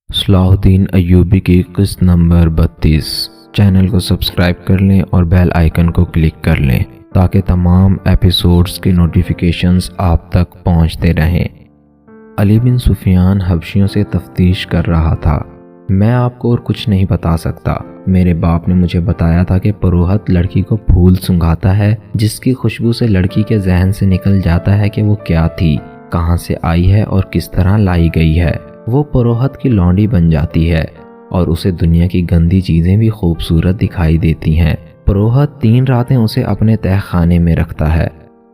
صلاح الدین ایوبی کی قسط نمبر 32۔ چینل کو سبسکرائب کر لیں اور بیل آئیکن کو کلک کر لیں تاکہ تمام ایپیسوڈز کی نوٹیفیکیشنز آپ تک پہنچتے رہیں۔ علی بن سفیان حبشیوں سے تفتیش کر رہا تھا۔ میں آپ کو اور کچھ نہیں بتا سکتا۔ میرے باپ نے مجھے بتایا تھا کہ پروہت لڑکی کو پھول سنگھاتا ہے جس کی خوشبو سے لڑکی کے ذہن سے نکل جاتا ہے کہ وہ کیا تھی، کہاں سے آئی ہے اور کس طرح لائی گئی ہے۔ وہ پروہت کی لونڈی بن جاتی ہے اور اسے دنیا کی گندی چیزیں بھی خوبصورت دکھائی دیتی ہیں۔ پروہت 3 راتیں اسے اپنے تہ خانے میں رکھتا ہے۔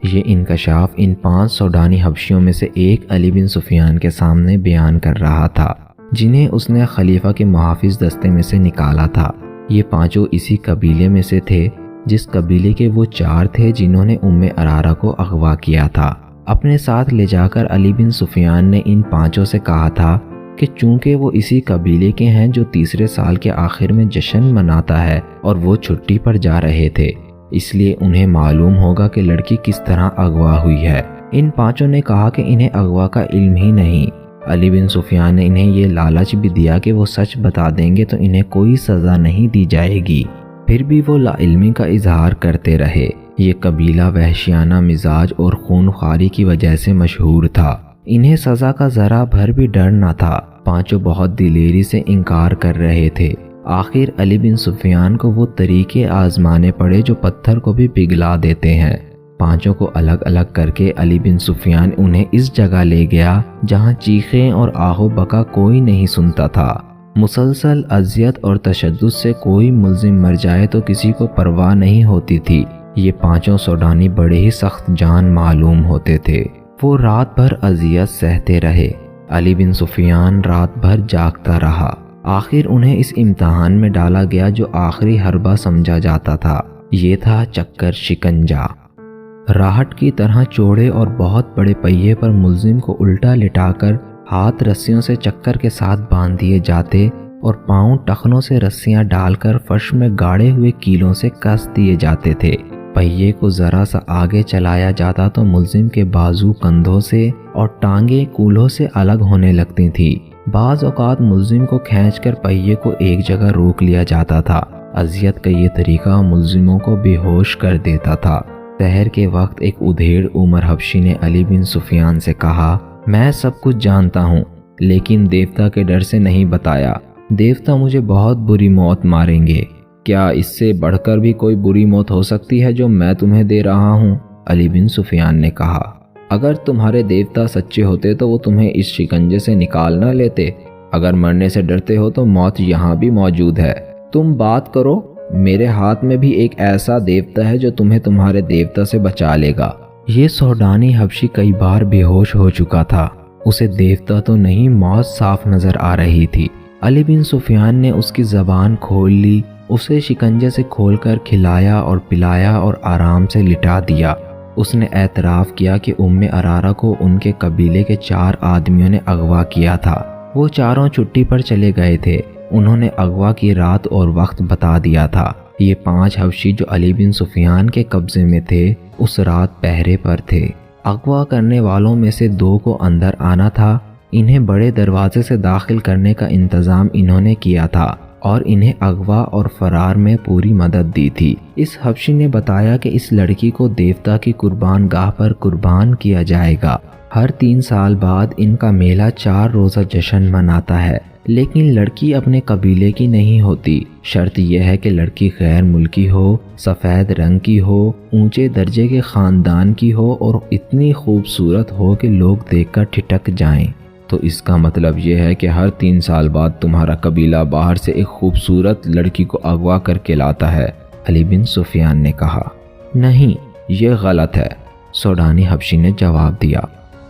یہ انکشاف ان 5 سوڈانی حبشیوں میں سے ایک علی بن سفیان کے سامنے بیان کر رہا تھا، جنہیں اس نے خلیفہ کے محافظ دستے میں سے نکالا تھا۔ یہ 5 اسی قبیلے میں سے تھے جس قبیلے کے وہ 4 تھے جنہوں نے ارارہ کو اغوا کیا تھا۔ اپنے ساتھ لے جا کر علی بن سفیان نے ان 5 سے کہا تھا کہ چونکہ وہ اسی قبیلے کے ہیں جو تیسرے سال کے آخر میں جشن مناتا ہے اور وہ چھٹی پر جا رہے تھے، اس لیے انہیں معلوم ہوگا کہ لڑکی کس طرح اغوا ہوئی ہے۔ ان 5 نے کہا کہ انہیں اغوا کا علم ہی نہیں۔ علی بن سفیان نے انہیں یہ لالچ بھی دیا کہ وہ سچ بتا دیں گے تو انہیں کوئی سزا نہیں دی جائے گی، پھر بھی وہ لا علمی کا اظہار کرتے رہے۔ یہ قبیلہ وحشیانہ مزاج اور خونخواری کی وجہ سے مشہور تھا۔ انہیں سزا کا ذرا بھر بھی ڈر نہ تھا۔ 5 بہت دلیری سے انکار کر رہے تھے۔ آخر علی بن سفیان کو وہ طریقے آزمانے پڑے جو پتھر کو بھی پگھلا دیتے ہیں۔ 5 کو الگ الگ کر کے علی بن سفیان انہیں اس جگہ لے گیا جہاں چیخیں اور آہ و بکا کوئی نہیں سنتا تھا۔ مسلسل اذیت اور تشدد سے کوئی ملزم مر جائے تو کسی کو پرواہ نہیں ہوتی تھی۔ یہ 5 سوڈانی بڑے ہی سخت جان معلوم ہوتے تھے۔ وہ رات بھر اذیت سہتے رہے۔ علی بن سفیان رات بھر جاگتا رہا۔ آخر انہیں اس امتحان میں ڈالا گیا جو آخری حربہ سمجھا جاتا تھا۔ یہ تھا چکر شکنجا۔ راہٹ کی طرح چوڑے اور بہت بڑے پہیے پر ملزم کو الٹا لٹا کر ہاتھ رسیوں سے چکر کے ساتھ باندھ دیے جاتے اور پاؤں ٹخنوں سے رسیاں ڈال کر فرش میں گاڑے ہوئے کیلوں سے کس دیے جاتے تھے۔ پہیے کو ذرا سا آگے چلایا جاتا تو ملزم کے بازو کندھوں سے اور ٹانگیں کولہوں سے الگ ہونے لگتی تھی۔ بعض اوقات ملزم کو کھینچ کر پہیے کو ایک جگہ روک لیا جاتا تھا۔ اذیت کا یہ طریقہ ملزموں کو بے ہوش کر دیتا تھا۔ سحر کے وقت ایک ادھیڑ عمر حبشی نے علی بن سفیان سے کہا، میں سب کچھ جانتا ہوں لیکن دیوتا کے ڈر سے نہیں بتایا۔ دیوتا مجھے بہت بری موت ماریں گے۔ کیا اس سے بڑھ کر بھی کوئی بری موت ہو سکتی ہے جو میں تمہیں دے رہا ہوں؟ علی بن سفیان نے کہا، اگر تمہارے دیوتا سچے ہوتے تو وہ تمہیں اس شکنجے سے نکال نہ لیتے۔ اگر مرنے سے ڈرتے ہو تو موت یہاں بھی موجود ہے۔ تم بات کرو، میرے ہاتھ میں بھی ایک ایسا دیوتا ہے جو تمہیں تمہارے دیوتا سے بچا لے گا۔ یہ سوڈانی حبشی کئی بار بے ہوش ہو چکا تھا۔ اسے دیوتا تو نہیں، موت صاف نظر آ رہی تھی۔ علی بن سفیان نے اس کی زبان کھول لی، اسے شکنجے سے کھول کر کھلایا اور پلایا اور آرام سے لٹا دیا۔ اس نے اعتراف کیا کہ ارارہ کو ان کے قبیلے کے 4 آدمیوں نے اغوا کیا تھا۔ وہ 4 چھٹی پر چلے گئے تھے۔ انہوں نے اغوا کی رات اور وقت بتا دیا تھا۔ یہ 5 حبشی جو علی بن سفیان کے قبضے میں تھے اس رات پہرے پر تھے۔ اغوا کرنے والوں میں سے 2 کو اندر آنا تھا۔ انہیں بڑے دروازے سے داخل کرنے کا انتظام انہوں نے کیا تھا اور انہیں اغوا اور فرار میں پوری مدد دی تھی۔ اس حبشی نے بتایا کہ اس لڑکی کو دیوتا کی قربان گاہ پر قربان کیا جائے گا۔ ہر 3 سال بعد ان کا میلہ 4 روزہ جشن مناتا ہے، لیکن لڑکی اپنے قبیلے کی نہیں ہوتی۔ شرط یہ ہے کہ لڑکی غیر ملکی ہو، سفید رنگ کی ہو، اونچے درجے کے خاندان کی ہو اور اتنی خوبصورت ہو کہ لوگ دیکھ کر ٹھٹک جائیں۔ تو اس کا مطلب یہ ہے کہ ہر 3 سال بعد تمہارا قبیلہ باہر سے ایک خوبصورت لڑکی کو اغوا کر کے لاتا ہے؟ علی بن سفیان نے کہا، نہیں، یہ غلط ہے۔ سوڈانی حبشی نے جواب دیا،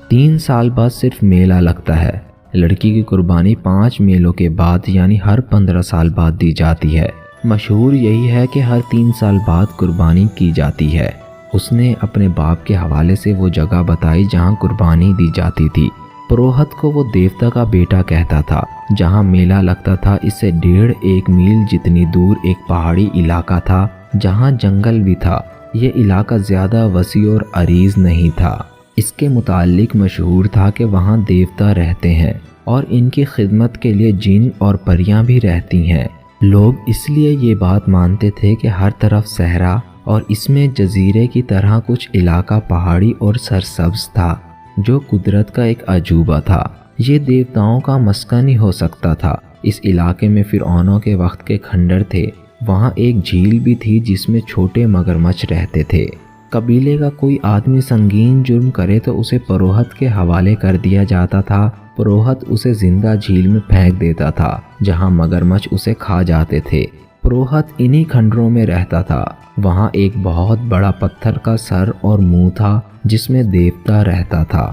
3 سال بعد صرف میلہ لگتا ہے۔ لڑکی کی قربانی 5 میلوں کے بعد یعنی ہر 15 سال بعد دی جاتی ہے۔ مشہور یہی ہے کہ ہر 3 سال بعد قربانی کی جاتی ہے۔ اس نے اپنے باپ کے حوالے سے وہ جگہ بتائی جہاں قربانی دی جاتی تھی۔ پروہت کو وہ دیوتا کا بیٹا کہتا تھا۔ جہاں میلہ لگتا تھا اس سے 1.5 میل جتنی دور ایک پہاڑی علاقہ تھا جہاں جنگل بھی تھا۔ یہ علاقہ زیادہ وسیع اور عریض نہیں تھا۔ اس کے متعلق مشہور تھا کہ وہاں دیوتا رہتے ہیں اور ان کی خدمت کے لیے جن اور پریاں بھی رہتی ہیں۔ لوگ اس لیے یہ بات مانتے تھے کہ ہر طرف صحرا اور اس میں جزیرے کی طرح کچھ علاقہ پہاڑی اور سرسبز تھا جو قدرت کا ایک عجوبہ تھا۔ یہ دیوتاؤں کا مسکن ہی ہو سکتا تھا۔ اس علاقے میں فرعونوں کے وقت کے کھنڈر تھے۔ وہاں ایک جھیل بھی تھی جس میں چھوٹے مگرمچھ رہتے تھے۔ قبیلے کا کوئی آدمی سنگین جرم کرے تو اسے پروہت کے حوالے کر دیا جاتا تھا۔ پروہت اسے زندہ جھیل میں پھینک دیتا تھا جہاں مگرمچھ اسے کھا جاتے تھے۔ پروہت انہی کھنڈروں میں رہتا تھا۔ وہاں ایک بہت بڑا پتھر کا سر اور منہ تھا جس میں دیوتا رہتا تھا۔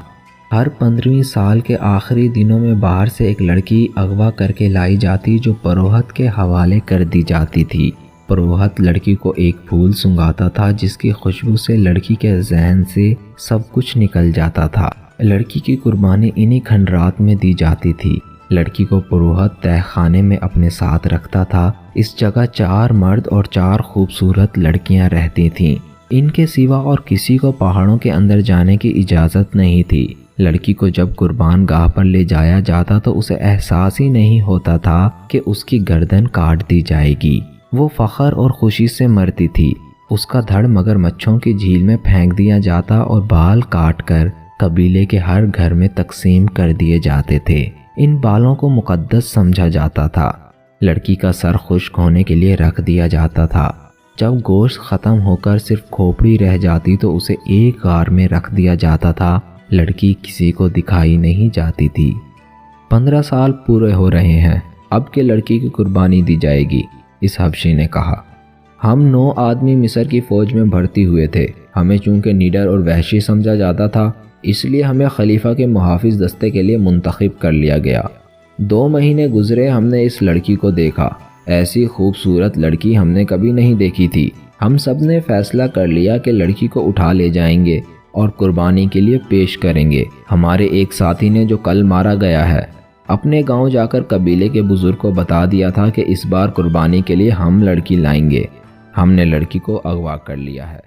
ہر 15ویں سال کے آخری دنوں میں باہر سے ایک لڑکی اغوا کر کے لائی جاتی جو پروہت کے حوالے کر دی جاتی تھی۔ پروہت لڑکی کو ایک پھول سنگھاتا تھا جس کی خوشبو سے لڑکی کے ذہن سے سب کچھ نکل جاتا تھا۔ لڑکی کی قربانی انہی کھنڈرات میں دی جاتی تھی۔ لڑکی کو پروہت تہ خانے میں اپنے ساتھ رکھتا تھا۔ اس جگہ 4 مرد اور 4 خوبصورت لڑکیاں رہتی تھیں۔ ان کے سوا اور کسی کو پہاڑوں کے اندر جانے کی اجازت نہیں تھی۔ لڑکی کو جب قربان گاہ پر لے جایا جاتا تو اسے احساس ہی نہیں ہوتا تھا کہ اس کی گردن کاٹ دی جائے گی۔ وہ فخر اور خوشی سے مرتی تھی۔ اس کا دھڑ مگرمچھوں کی جھیل میں پھینک دیا جاتا اور بال کاٹ کر قبیلے کے ہر گھر میں تقسیم کر دیے جاتے تھے۔ ان بالوں کو مقدس سمجھا جاتا تھا۔ لڑکی کا سر خشک ہونے کے لیے رکھ دیا جاتا تھا۔ جب گوشت ختم ہو کر صرف کھوپڑی رہ جاتی تو اسے ایک غار میں رکھ دیا جاتا تھا۔ لڑکی کسی کو دکھائی نہیں جاتی تھی۔ 15 سال پورے ہو رہے ہیں، اب کہ لڑکی کی قربانی دی جائے گی، اس حبشی نے کہا۔ ہم 9 آدمی مصر کی فوج میں بھرتی ہوئے تھے۔ ہمیں چونکہ نڈر اور وحشی سمجھا جاتا تھا اس لیے ہمیں خلیفہ کے محافظ دستے کے لیے منتخب کر لیا گیا۔ 2 مہینے گزرے، ہم نے اس لڑکی کو دیکھا۔ ایسی خوبصورت لڑکی ہم نے کبھی نہیں دیکھی تھی۔ ہم سب نے فیصلہ کر لیا کہ لڑکی کو اٹھا لے جائیں گے اور قربانی کے لیے پیش کریں گے۔ ہمارے ایک ساتھی نے جو کل مارا گیا ہے اپنے گاؤں جا کر قبیلے کے بزرگ کو بتا دیا تھا کہ اس بار قربانی کے لیے ہم لڑکی لائیں گے۔ ہم نے لڑکی کو اغوا کر لیا ہے۔